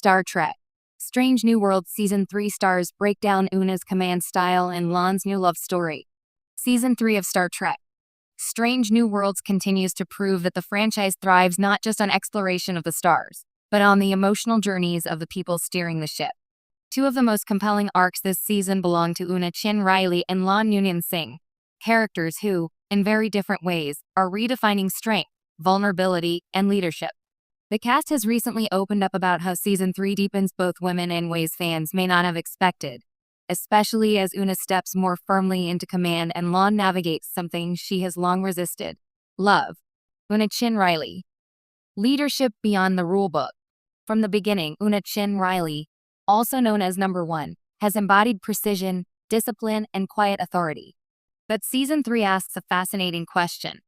Star Trek. Strange New Worlds Season 3 stars break down Una's command style and Lon's new love story. Season 3 of Star Trek. Strange New Worlds continues to prove that the franchise thrives not just on exploration of the stars, but on the emotional journeys of the people steering the ship. Two of the most compelling arcs this season belong to Una Chin Riley and Lon Noonien Singh, characters who, in very different ways, are redefining strength, vulnerability, and leadership. The cast has recently opened up about how Season 3 deepens both women in ways fans may not have expected, especially as Una steps more firmly into command and Lon navigates something she has long resisted: love. Una Chin Riley. Leadership beyond the rulebook. From the beginning, Una Chin Riley, also known as Number 1, has embodied precision, discipline, and quiet authority. But Season 3 asks a fascinating question.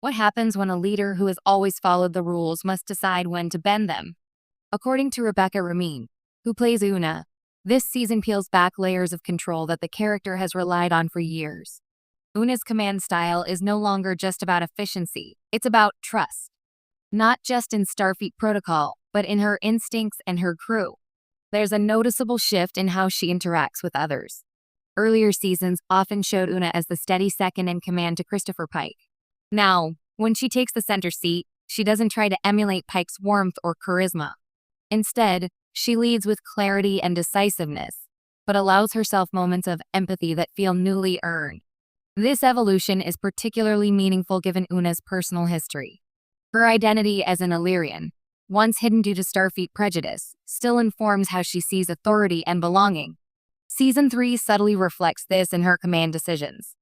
What happens when a leader who has always followed the rules must decide when to bend them? According to Rebecca Ramin, who plays Una, this season peels back layers of control that the character has relied on for years. Una's command style is no longer just about efficiency, it's about trust. Not just in Starfleet protocol, but in her instincts and her crew. There's a noticeable shift in how she interacts with others. Earlier seasons often showed Una as the steady second in command to Christopher Pike. Now, when she takes the center seat, she doesn't try to emulate Pike's warmth or charisma. Instead, she leads with clarity and decisiveness, but allows herself moments of empathy that feel newly earned. This evolution is particularly meaningful given Una's personal history. Her identity as an Illyrian, once hidden due to Starfleet prejudice, still informs how she sees authority and belonging. Season 3 subtly reflects this in her command decisions.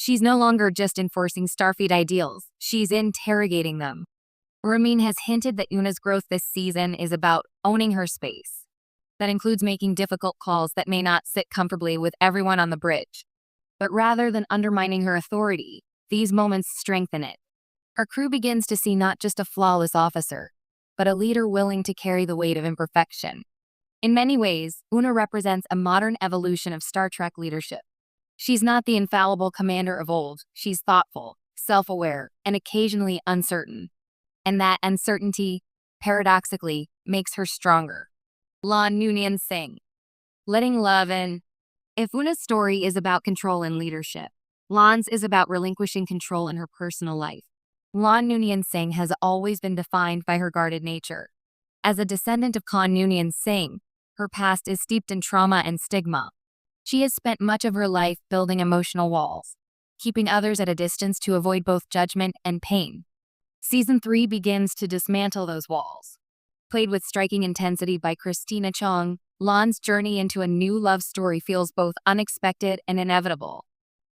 She's no longer just enforcing Starfleet ideals, she's interrogating them. Ramin has hinted that Una's growth this season is about owning her space. That includes making difficult calls that may not sit comfortably with everyone on the bridge. But rather than undermining her authority, these moments strengthen it. Her crew begins to see not just a flawless officer, but a leader willing to carry the weight of imperfection. In many ways, Una represents a modern evolution of Star Trek leadership. She's not the infallible commander of old, she's thoughtful, self-aware, and occasionally uncertain. And that uncertainty, paradoxically, makes her stronger. Lon Noonien Singh. Letting love in. If Una's story is about control and leadership, Lon's is about relinquishing control in her personal life. Lon Noonien Singh has always been defined by her guarded nature. As a descendant of Khan Noonien Singh, her past is steeped in trauma and stigma. She has spent much of her life building emotional walls, keeping others at a distance to avoid both judgment and pain. Season 3 begins to dismantle those walls. Played with striking intensity by Christina Chong, Lon's journey into a new love story feels both unexpected and inevitable.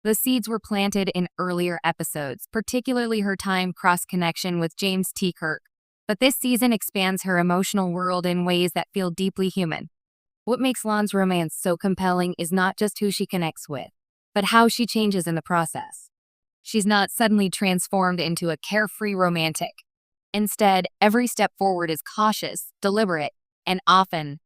The seeds were planted in earlier episodes, particularly her time cross-connection with James T. Kirk. But this season expands her emotional world in ways that feel deeply human. What makes Lon's romance so compelling is not just who she connects with, but how she changes in the process. She's not suddenly transformed into a carefree romantic. Instead, every step forward is cautious, deliberate, and often